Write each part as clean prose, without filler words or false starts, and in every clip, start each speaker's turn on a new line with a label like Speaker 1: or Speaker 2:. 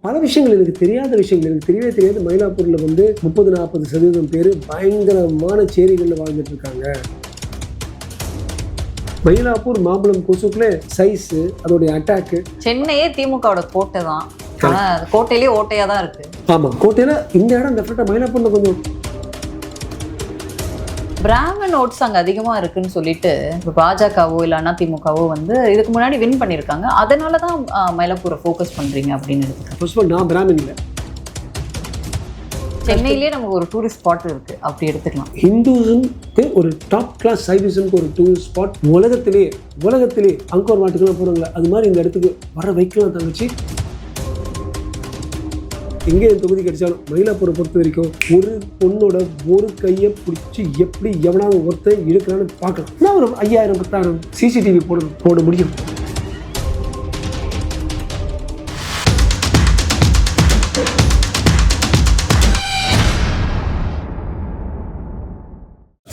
Speaker 1: பல விஷயங்கள் எனக்கு தெரியாத விஷயங்கள் எனக்கு தெரியவே தெரியாது. மயிலாப்பூரில் வந்து 30-40% பேர் பயங்கரமான சேரிகளில் வாழ்ந்துட்டு இருக்காங்க. மயிலாப்பூர் மாம்பழம் கொசுக்குள்ள சைஸு அதோடைய அட்டாக்கு.
Speaker 2: சென்னையே திமுகவோட கோட்டை தான். ஆனா கோட்டையிலேயே ஓட்டையா தான் இருக்கு.
Speaker 1: ஆமாம், கோட்டையில இந்த இடம் டெஃபினட்டாக மயிலாப்பூரில் கொஞ்சம்
Speaker 2: பிராமன் ஓட்ஸ் அங்கே அதிகமாக இருக்குன்னு சொல்லிட்டு இப்போ பாஜகவோ இல்லை அதிமுகவோ வந்து இதுக்கு முன்னாடி வின் பண்ணியிருக்காங்க. அதனால தான் மயிலாப்பூரை ஃபோக்கஸ் பண்ணுறீங்க அப்படின்னு எடுத்துக்கிறேன்.
Speaker 1: ஃபர்ஸ்ட் ஆஃப் ஆல் நான் பிராமின் இல்லை.
Speaker 2: சென்னையிலேயே நமக்கு ஒரு டூரிஸ்ட் ஸ்பாட் இருக்குது, அப்படி எடுத்துக்கலாம்.
Speaker 1: ஹிந்துஸுக்கு ஒரு டாப் கிளாஸ் சைவிசனுக்கு ஒரு டூரிஸ்ட் ஸ்பாட் உலகத்திலே அங்கோர் வாட்டுக்கெல்லாம் போகிறாங்களே அது மாதிரி இந்த இடத்துக்கு வர வைக்கலாம் தங்கச்சி. எங்கே என் தொகுதி கிடைச்சாலும் மயிலாப்பூரை பொறுத்த வரைக்கும் ஒரு பொண்ணோட ஒரு கையை பிடிச்சி எப்படி எவனாவது ஒருத்தர் இழுக்கிறான்னு பார்க்கலாம். நான் ஒரு 5000-10,000 சிசிடிவி போட முடியும்.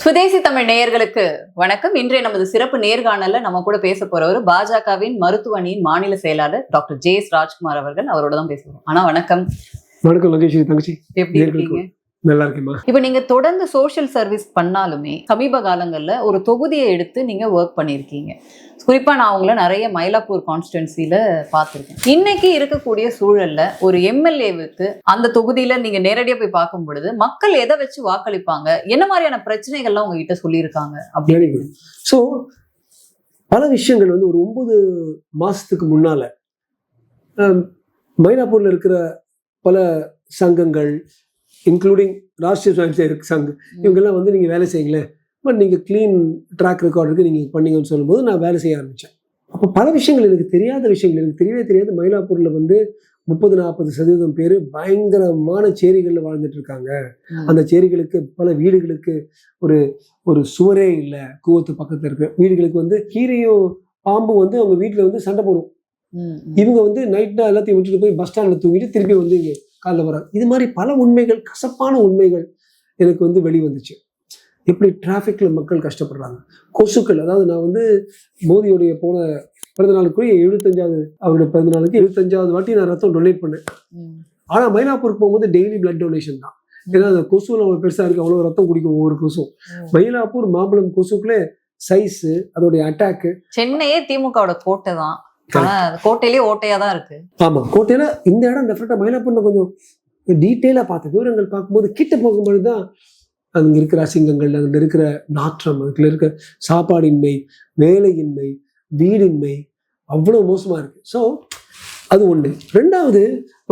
Speaker 2: சுதேசி தமிழ் நேயர்களுக்கு வணக்கம். இன்றைய நமது சிறப்பு நேர்காணல்ல நம்ம கூட பேச போறவர் பாஜகவின் மருத்துவ அணியின் மாநில செயலாளர் டாக்டர் ஜே.எஸ். ராஜ்குமார் அவர்கள். அவரோட தான் பேசுவோம். ஆனா வணக்கம்.
Speaker 1: வணக்கம் லங்கேஸ்வரி தங்கச்சி,
Speaker 2: எப்படி இருக்கீங்க?
Speaker 1: நல்லா இருக்கேம்மா.
Speaker 2: இப்ப நீங்க தொடர்ந்து சோஷியல் சர்வீஸ் பண்ணாலுமே சமீப காலங்கள்ல ஒரு தொகுதியை எடுத்து நீங்க ஒர்க் பண்ணியிருக்கீங்க. குறிப்பா நான் உங்களை நிறைய மயிலாப்பூர் கான்ஸ்டிடுவன்சில பார்த்திருக்கேன். இன்னைக்கு இருக்கக்கூடிய சூழல்ல ஒரு எம்எல்ஏவுக்கு அந்த தொகுதியில நீங்க நேரடியா போய் பார்க்கும் பொழுது மக்கள் எதை வச்சு வாக்களிப்பாங்க, என்ன மாதிரியான பிரச்சனைகள்லாம் உங்ககிட்ட சொல்லியிருக்காங்க அப்படின்னு?
Speaker 1: ஸோ பல விஷயங்கள் வந்து ஒரு 9 மாசத்துக்கு முன்னால மயிலாப்பூர்ல இருக்கிற பல சங்கங்கள் இன்க்ளூடிங் ராஷ்டிரிய ஸ்வயம்சேவக் சங் இவங்கெல்லாம் வந்து நீங்கள் வேலை செய்யுங்களேன், பட் நீங்கள் க்ளீன் ட்ராக் ரெக்கார்டுக்கு நீங்கள் பண்ணீங்கன்னு சொல்லும்போது நான் வேலை செய்ய ஆரம்பித்தேன். அப்போ பல விஷயங்கள் எனக்கு தெரியாத விஷயங்கள் எனக்கு தெரியவே தெரியாது. மயிலாப்பூரில் வந்து 30-40% பேர் பயங்கரமான சேரிகளில் வாழ்ந்துட்டு இருக்காங்க. அந்த சேரிகளுக்கு பல வீடுகளுக்கு ஒரு சுவரே இல்லை. கூவத்து பக்கத்தில் இருக்கிற வீடுகளுக்கு வந்து கீரையும் பாம்பும் வந்து அவங்க வீட்டில் வந்து சண்டை போடும். இவங்க வந்து நைட்னா எல்லாத்தையும் விட்டுட்டு போய் பஸ் ஸ்டாண்டில் தூங்கிட்டு திருப்பி வந்து இங்கே காலைல வராங்க. இது மாதிரி பல உண்மைகள், கசப்பான உண்மைகள் எனக்கு வந்து வெளிவந்துச்சு. எப்படி டிராஃபிக்ல மக்கள் கஷ்டப்படுறாங்க, கொசுக்கள். அதாவது நான் வந்து மோடியோடைய போன பிறந்தநாளுக்குரிய 75வது அவருடைய பிறந்தநாளுக்கு 75வது வாட்டி நான் ரத்தம் டொனேட் பண்ணேன். ஆனால் மயிலாப்பூருக்கு போகும்போது டெய்லி பிளட் டொனேஷன் தான். ஏன்னா அந்த கொசுவில் அவ்வளோ பெருசாக இருக்குது, அவ்வளோ ரத்தம் குடிக்கும் ஒவ்வொரு கொசும். மயிலாப்பூர் மாம்பழம் கொசுக்குள்ளே சைஸு அதோடைய அட்டாக்கு.
Speaker 2: சென்னையே திமுகவோட கோட்டை தான். கோட்டையிலேயே ஓட்டையா தான் இருக்கு. ஆமா,
Speaker 1: கோட்டையில இந்த இடம் டெஃபினட்டா மயிலாப்பூர்ல கொஞ்சம் டீட்டெயிலா பார்த்த விவரங்கள் பார்க்கும்போது கிட்ட போகும்போது தான் அங்க இருக்கிற அசிங்கங்கள், அதுல இருக்கிற நாற்றம், அதுல இருக்கிற சாப்பாடின்மை, வேலையின்மை, வீடின்மை அவ்வளவு மோசமா இருக்கு. ஸோ அது ஒண்ணு. ரெண்டாவது,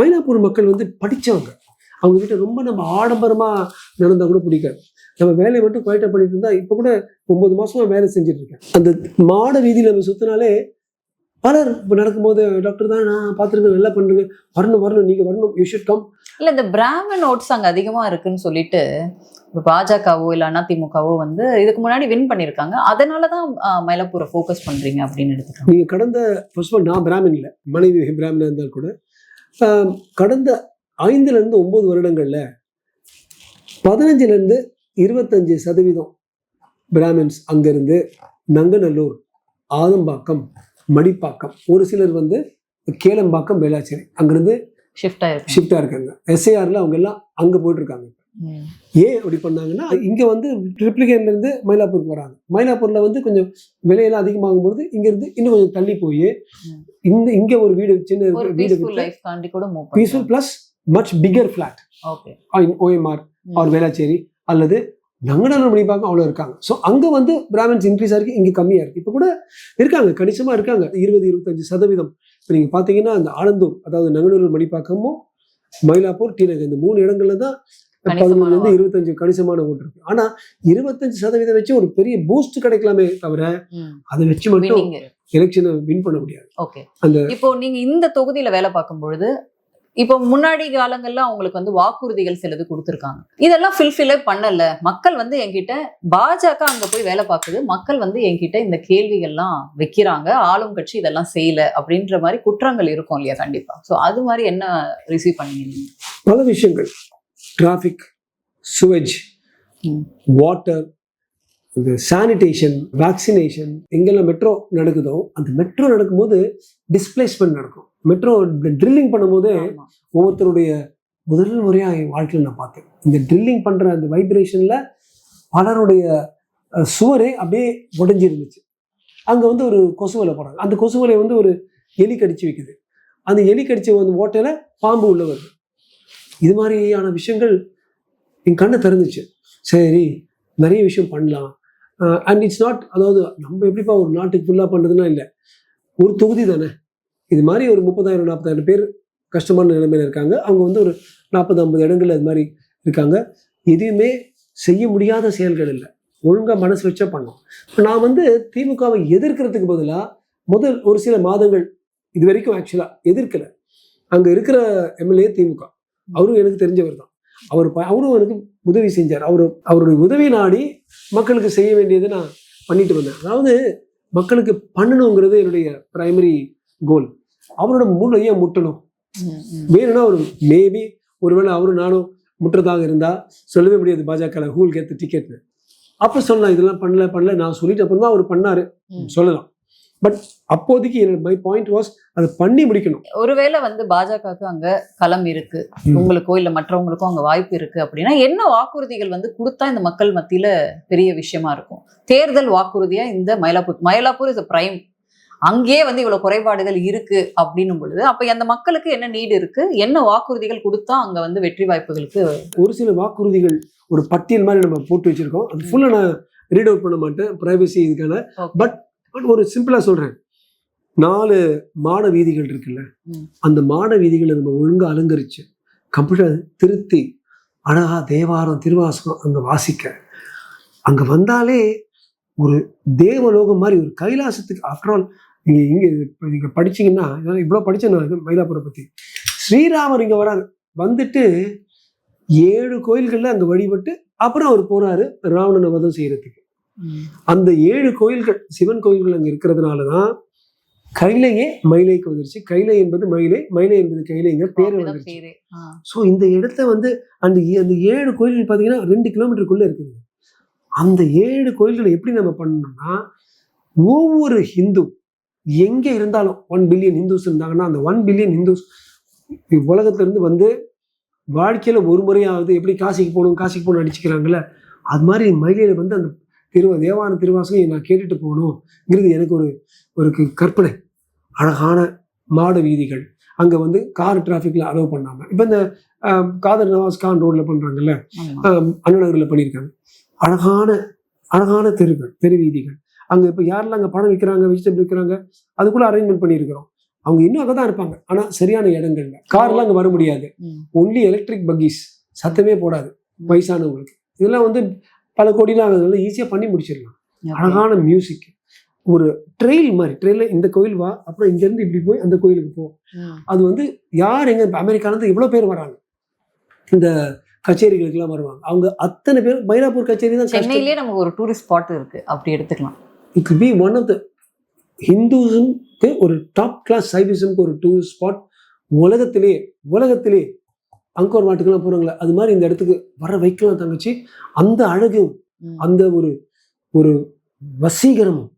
Speaker 1: மயிலாப்பூர் மக்கள் வந்து படிச்சவங்க. அவங்க கிட்ட ரொம்ப நம்ம ஆடம்பரமா நடந்தா கூட பிடிக்காது. நம்ம வேலையை மட்டும் குவாய்ட்டா பண்ணிட்டு இருந்தா, இப்ப கூட 9 மாசமா வேலை செஞ்சுட்டு இருக்கேன். அந்த மாட வீதியில நம்ம சுத்தினாலே பலர் நடக்கும்போது டாக்டர் தான் நான் பார்த்துருக்கேன், நல்லா பண்ணுறேங்க, வரணும் நீங்கள் வரணும், யூ ஷுட் கம்.
Speaker 2: இல்லை, இந்த பிராமன் ஓட்ஸ் அங்கே அதிகமாக இருக்குன்னு சொல்லிட்டு இப்போ பாஜகவோ இல்லை அதிமுகவோ வந்து இதுக்கு முன்னாடி வின் பண்ணியிருக்காங்க. அதனால தான் மயிலாப்பூரை ஃபோக்கஸ் பண்ணுறீங்க அப்படின்னு எடுத்துக்கலாம்.
Speaker 1: நீங்கள் கடந்த ஃபர்ஸ்ட் ஆஃப் ஆல் நான் பிராமின் இல்லை, மனைவி பிராமினாக இருந்தால் கூட கடந்த 5-9 வருடங்களில் 15-25% பிராமின்ஸ் அங்கேருந்து நங்கநல்லூர், ஆதம்பாக்கம், மடிப்பாக்கம், ஒரு சிலர் வந்து கேளம்பாக்கம், வேளாச்சேரி அங்கிருந்து ஷிஃப்டா இருக்காங்க. எஸ்ஐஆர்ல அவங்க எல்லாம் அங்க போயிட்டு இருக்காங்க. ஏன் அப்படி பண்ணாங்கன்னா, இங்க வந்து ட்ரிப்ளிகேன்ல இருந்து மயிலாப்பூருக்கு வராங்க. மயிலாப்பூர்ல வந்து கொஞ்சம் விலையெல்லாம் அதிகமாகும் பொழுது இங்க இருந்து இன்னும் கொஞ்சம் தள்ளி போய் இங்க ஒரு வீடு, சின்ன வீடு, peaceful plus much bigger flat OMR or Velachery அல்லது நங்கநல்லூர் மணிப்பாக்கம் அவ்வளோ இருக்காங்க. ஸோ அங்கே வந்து பிராமின்ஸ் இன்க்ரீஸ் ஆகிருக்கு, இங்கே கம்மியாக இருக்குது. இப்போ கூட இருக்காங்க, கணிசமாக இருக்காங்க, 20-25%. இப்போ நீங்கள் பார்த்தீங்கன்னா அந்த ஆலந்தூர், அதாவது நங்கநல்லூர், மணிப்பாக்கமும் மயிலாப்பூர், டி நகர், இந்த 3 இடங்கள்ல தான் 15-25 கணிசமான ஓட்டு இருக்கு. ஆனால் 25% வச்சு ஒரு பெரிய பூஸ்ட் கிடைக்கலாமே தவிர அதை வச்சு மட்டும் எலெக்ஷனை வின் பண்ண முடியாது.
Speaker 2: அந்த இப்போ நீங்க இந்த தொகுதியில வேலை பார்க்கும் பொழுது இப்போ முன்னாடி காலங்கள்ல அவங்களுக்கு வந்து வாக்குறுதிகள் சிலது கொடுத்துருக்காங்க, இதெல்லாம் ஃபில்ஃபில்லே பண்ணல. மக்கள் வந்து என்கிட்ட பாஜக அங்க போய் வேலை பார்க்குது, மக்கள் வந்து என்கிட்ட இந்த கேள்விகள்லாம் வைக்கிறாங்க, ஆளும் கட்சி இதெல்லாம் செய்யல அப்படின்ற மாதிரி குற்றங்கள் இருக்கும் இல்லையா? கண்டிப்பா. ஸோ அது மாதிரி என்ன ரிசீவ் பண்ணீங்க?
Speaker 1: பல விஷயங்கள், டிராஃபிக், சுவேஜ், வாட்டர், இந்த சானிடேஷன், வேக்சினேஷன், எங்கெல்லாம் மெட்ரோ நடக்குதோ அந்த மெட்ரோ நடக்கும்போது டிஸ்பிளேஸ்மெண்ட் நடக்கும். மெட்ரோ ட்ரில்லிங் பண்ணும்போது
Speaker 2: ஆமா.
Speaker 1: ஒவ்வொருத்தருடைய முதல் முறையா என் வாழ்க்கையில் நான் பார்த்தேன். இந்த ட்ரில்லிங் பண்ற அந்த வைப்ரேஷன்ல பலருடைய சுவரே அப்படியே உடைஞ்சி இருந்துச்சு. அங்க வந்து ஒரு கொசுவலை போடுறாங்க. அந்த கொசுவலை வந்து ஒரு எலி கடிச்சு வைக்குது. அந்த எலி கடிச்ச வந்து ஓட்டையில பாம்பு உள்ள வருது. இது மாதிரியான விஷயங்கள் என் கண்ணை திறந்துச்சு. சரி, நிறைய விஷயம் பண்ணலாம். அண்ட் இட்ஸ் நாட், அதாவது நம்ம எப்படிப்பா ஒரு நாட்டுக்கு ஃபுல்லாக பண்ணுறதுனா இல்லை, ஒரு தொகுதி தானே. இது மாதிரி ஒரு 30,000-40,000 பேர் கஷ்டமான நிலைமையில இருக்காங்க. அவங்க வந்து ஒரு 40-50 இடங்கள் அது மாதிரி இருக்காங்க. எதுவுமே செய்ய முடியாத செயல்கள் இல்லை, ஒழுங்காக மனசு வச்சா பண்ணோம். இப்போ நான் வந்து திமுகவை எதிர்க்கிறதுக்கு பதிலாக முதல் ஒரு சில மாதங்கள் இது வரைக்கும் ஆக்சுவலாக எதிர்க்கலை. அங்கே இருக்கிற எம்எல்ஏ திமுக, அவரும் எனக்கு தெரிஞ்சவர் தான். அவரும் எனக்கு உதவி செஞ்சார். அவருடைய உதவி நாடி மக்களுக்கு செய்ய வேண்டியதை நான் பண்ணிட்டு வந்தேன். அதாவது மக்களுக்கு பண்ணணுங்கிறது என்னுடைய பிரைமரி கோல். அவரோட மூளையை முட்டணும். வேணும்னா ஒரு மேபி ஒருவேளை அவரும் நானும் முட்டுறதாக இருந்தா சொல்லவே முடியாது. பாஜக ஹூல் கேத்து டிக்கெட் அப்ப சொல்லலாம், இதெல்லாம் பண்ணல நான் சொல்லிட்டு அப்புறம் தான் அவர் பண்ணாரு சொல்லலாம். பட் அப்போதைக்கு மை பாயிண்ட் வாஸ் அதை பண்ணி முடிக்கணும்.
Speaker 2: ஒருவேளை வந்து பாஜகவுக்கு அங்க களம் இருக்கு, உங்களுக்கோ இல்ல மற்றவங்களுக்கோ அங்க வாய்ப்பு இருக்கு அப்படின்னா என்ன வாக்குறுதிகள் வந்து கொடுத்தா இந்த மக்கள் மத்தியில பெரிய விஷயமா இருக்கும்? தேர்தல் வாக்குறுதியா இந்த மயிலாப்பூர் இஸ் பிரைம், அங்கேயே வந்து இவ்வளவு குறைபாடுகள் இருக்கு அப்படின்னும் பொழுது அப்ப அந்த மக்களுக்கு என்ன நீடு இருக்கு, என்ன வாக்குறுதிகள் கொடுத்தா அங்க வந்து வெற்றி வாய்ப்புகளுக்கு?
Speaker 1: ஒரு சில வாக்குறுதிகள் ஒரு பட்டியல் மாதிரி நம்ம போட்டு வச்சிருக்கோம். அது ஃபுல்லா நான் ரீட் அவுட் பண்ண மாட்டேன், பிரைவசி இதுக்கான. பட் ஒரு சிம்பிளா சொல்றேன், 4 மாட வீதிகள் இருக்குல்ல, அந்த மாட வீதிகளை நம்ம ஒழுங்கா அலங்கரிச்சு கம்ப்யூட்டர் திருத்தி அழகா தேவாரம் திருவாசகம் அங்க வாசிக்க, அங்க வந்தாலே ஒரு தேவலோகம் மாதிரி, ஒரு கைலாசத்துக்கு. ஆஃப்டர் ஆல் நீங்க படிச்சீங்கன்னா, இவ்வளவு படிச்சேன் நான் மயிலாப்பூரை பத்தி. ஸ்ரீராமர் இங்க வராரு, வந்துட்டு 7 கோயில்கள்ல அங்க வழிபட்டு அப்புறம் அவர் போறாரு ராவணனை வதம் செய்யறதுக்கு. அந்த 7 கோயில்கள் சிவன் கோயில்கள் அங்க இருக்கிறதுனாலதான் கைலையே மயிலைக்கு வந்துருச்சு. கைலை என்பது மயிலை, மயிலை என்பது கைலைங்க பேர் வந்துருச்சு. சோ இந்த இடத்த வந்து அந்த 7 கோயில்கள் பாத்தீங்கன்னா 2 கிலோமீட்டருக்குள்ள இருக்குது. அந்த 7 கோயில்களை எப்படி நம்ம பண்ணணும்னா, ஒவ்வொரு ஹிந்து எங்க இருந்தாலும் 1 பில்லியன் ஹிந்துஸ் இருந்தாங்கன்னா, அந்த 1 பில்லியன் ஹிந்துஸ் உலகத்துல இருந்து வந்து வாழ்க்கையில ஒரு முறையாவது எப்படி காசிக்கு போகணும் அடிச்சுக்கிறாங்கல்ல, அது மாதிரி மயிலையில வந்து அந்த தேவான திருவாசகம் நான் கேட்டுட்டு போகணுங்கிறது எனக்கு ஒரு கற்பனை. அழகான மாட வீதிகள், அங்க வந்து கார் டிராஃபிக்ல அலோவ் பண்ணாம, இப்ப இந்த காதர் நவாஸ் கான் ரோட்ல பண்றாங்கல்ல, அண்ணா நகர்ல பண்ணியிருக்காங்க. அழகான தெரு வீதிகள். அங்க இப்ப யாரெல்லாம் அங்க பணம் விற்கிறாங்க, வெஜிடபிள் விற்கிறாங்க, அதுக்குள்ள அரேஞ்ச்மெண்ட் பண்ணியிருக்கிறோம். அவங்க இன்னும் அங்கதான் இருப்பாங்க, ஆனா சரியான இடங்கள்ல. கார்லாம் அங்க வர முடியாது, ஒன்லி எலக்ட்ரிக் பக்கீஸ், சத்தமே போடாது வயசானவங்களுக்கு. இதெல்லாம் வந்து பல கோடிலாம் ஆகுதுனால ஈஸியா பண்ணி முடிச்சிடலாம். அழகான மியூசிக், ஒரு ட்ரெயில் மாதிரி, ட்ரெயில இந்த கோயில் வா, அப்புறம் இங்க இருந்து இப்படி போய் அந்த கோயிலுக்கு போ. அது வந்து யார் எங்க அமெரிக்கால இருந்து இவ்வளவு பேர் வராங்க, இந்த கச்சேரிகளுக்கு எல்லாம் வருவாங்க. அவங்க அத்தனை பேர் மயிலாப்பூர் கச்சேரி தான்.
Speaker 2: சென்னையிலேயே நமக்கு ஒரு டூரிஸ்ட் ஸ்பாட் இருக்கு, அப்படி எடுத்துக்கலாம்.
Speaker 1: It could be one of the ஹிந்துஸுக்கு ஒரு டாப் கிளாஸ் சைவிசம்க்கு ஒரு டூரிஸ்ட் ஸ்பாட் உலகத்திலே அங்கோர் வாட்டுக்கெல்லாம் போறாங்களே, அது மாதிரி இந்த இடத்துக்கு வர வைக்கலாம் தங்கச்சி. அந்த அழகும் அந்த ஒரு வசீகரமும்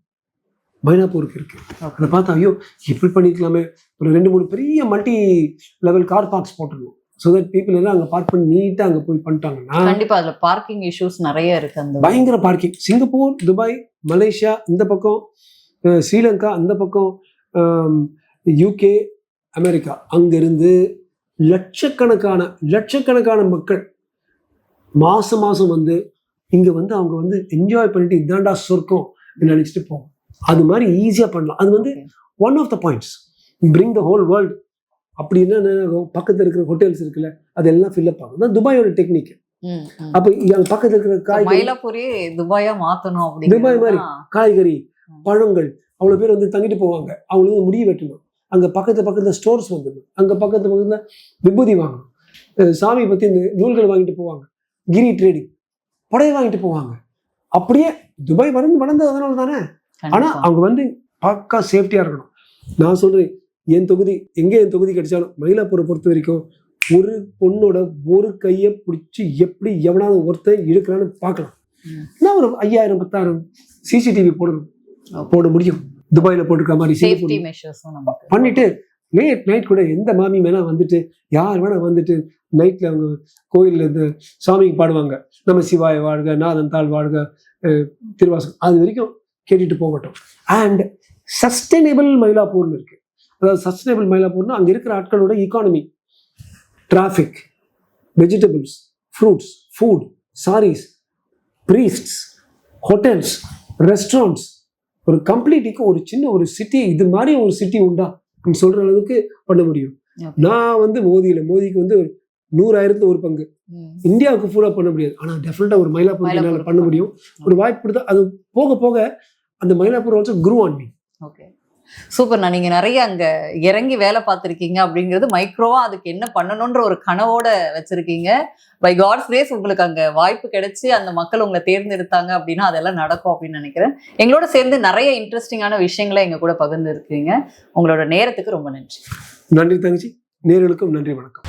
Speaker 1: மயிலாப்பூருக்கு இருக்கு. அதை பார்த்தா ஐயோ இப்படி பண்ணிக்கலாமே, ஒரு 2-3 பெரிய மல்டி லெவல் கார் பார்க்ஸ் போட்டுருவோம். ஸோ தட் பீப்புள் எல்லாம் அங்கே பார்க் பண்ணி நீட்டாக அங்கே போய் பண்ணிட்டாங்கன்னா.
Speaker 2: கண்டிப்பா அதுல பார்க்கிங் இஷ்யூஸ் நிறைய இருக்கு, அந்த
Speaker 1: பயங்கர பார்க்கிங். சிங்கப்பூர், துபாய், மலேசியா இந்த பக்கம், ஸ்ரீலங்கா அந்த பக்கம், யூகே, அமெரிக்கா, அங்கிருந்து லட்சக்கணக்கான மக்கள் மாசம் வந்து இங்க வந்து அவங்க வந்து என்ஜாய் பண்ணிட்டு இதாண்டா சொர்க்கம் நினைச்சிட்டு போவோம். அது மாதிரி ஈஸியா பண்ணலாம். அது வந்து one of the points, bring the whole world. அப்படின்னா பக்கத்துல இருக்கிற ஹோட்டல்ஸ் இருக்குல்ல, அதெல்லாம் ஃபில்அப் ஆகும். துபாயோட டெக்னிக். அப்ப பக்கத்துல இருக்கிற
Speaker 2: மயிலாப்பூரே துபாயா மாத்தணும்.
Speaker 1: துபாய் மாதிரி காய்கறி, பழங்கள், அவ்வளவு பேர் வந்து தங்கிட்டு போவாங்க. அவங்களுக்கு முடிவு வெட்டணும். அங்க பக்கத்துல ஸ்டோர்ஸ் வந்துடும். அங்க பக்கத்துல விபூதி வாங்கணும், சாமி பத்தி இந்த நூல்கள் வாங்கிட்டு போவாங்க, கிரி ட்ரேடிங், புடவை வாங்கிட்டு போவாங்க. அப்படியே துபாய் வளர்ந்தது அதனால தானே. ஆனா அவங்க வந்து பக்கா சேஃப்டியா இருக்கணும். நான் சொல்றேன், என் தொகுதி கிடைச்சாலும் மயிலாப்பூரை பொறுத்த வரைக்கும் ஒரு பொண்ணோட ஒரு கையை பிடிச்சி எப்படி எவனாவது ஒருத்தன் இழுக்கிறான்னு பார்க்கலாம். நான் ஒரு 5000-10,000 சிசிடிவி போட முடியும். துபாயில போட்டுக்கிற மாதிரி பண்ணிட்டு லேட் நைட் கூட எந்த மாமி வேணா வந்துட்டு யார் வேணா வந்துட்டு நைட்ல அவங்க கோயில்ல இந்த சாமிக்கு பாடுவாங்க, நம்ம சிவாய வாழ்க, நாதன் தாழ் வாழ்க, திருவாசகம், அது வரைக்கும் கேட்டுட்டு போகட்டும். அண்ட் சஸ்டைனபிள் மயிலாப்பூர்னு இருக்கு. அதாவது சஸ்டைனபிள் மயிலாப்பூர்னா அங்க இருக்கிற ஆட்களோட economy, traffic, vegetables, fruits, food, saris, priests, hotels, restaurants, ஒரு கம்ப்ளீட்டுக்கு ஒரு சின்ன ஒரு சிட்டி, இது மாதிரி ஒரு சிட்டி உண்டா நீங்க சொல்ற அளவுக்கு பண்ண முடியும். நான் வந்து மோதிக்கு வந்து 100,000 ஒரு பங்கு, இந்தியாவுக்கு ஃபுல்லா பண்ண முடியாது. ஆனா டெஃபினட்டா ஒரு மயிலாப்பூர் பண்ண முடியும். ஒரு வாய்ப்பு கொடுத்தா அது போக போக அந்த Mylapore also grew on me.
Speaker 2: Okay, சூப்பர்ண்ணா. நீங்க நிறைய அங்க இறங்கி வேலை பார்த்துருக்கீங்க அப்படிங்கிறது, மைக்ரோவா அதுக்கு என்ன பண்ணணும்ன்ற ஒரு கனவோட வச்சிருக்கீங்க. பை காட்ஸ் கிரேஸ் உங்களுக்கு அங்க வாய்ப்பு கிடைச்சி அந்த மக்கள் உங்களை தேர்ந்தெடுத்தாங்க அப்படின்னா அதெல்லாம் நடக்கும் அப்படின்னு நினைக்கிறேன். எங்களோட சேர்ந்து நிறைய இன்ட்ரெஸ்டிங்கான விஷயங்களை எங்க கூட பகிர்ந்து இருக்கீங்க. உங்களோட நேரத்துக்கு ரொம்ப நன்றி.
Speaker 1: நன்றி தங்கச்சி. நேயர்களுக்கும் நன்றி, வணக்கம்.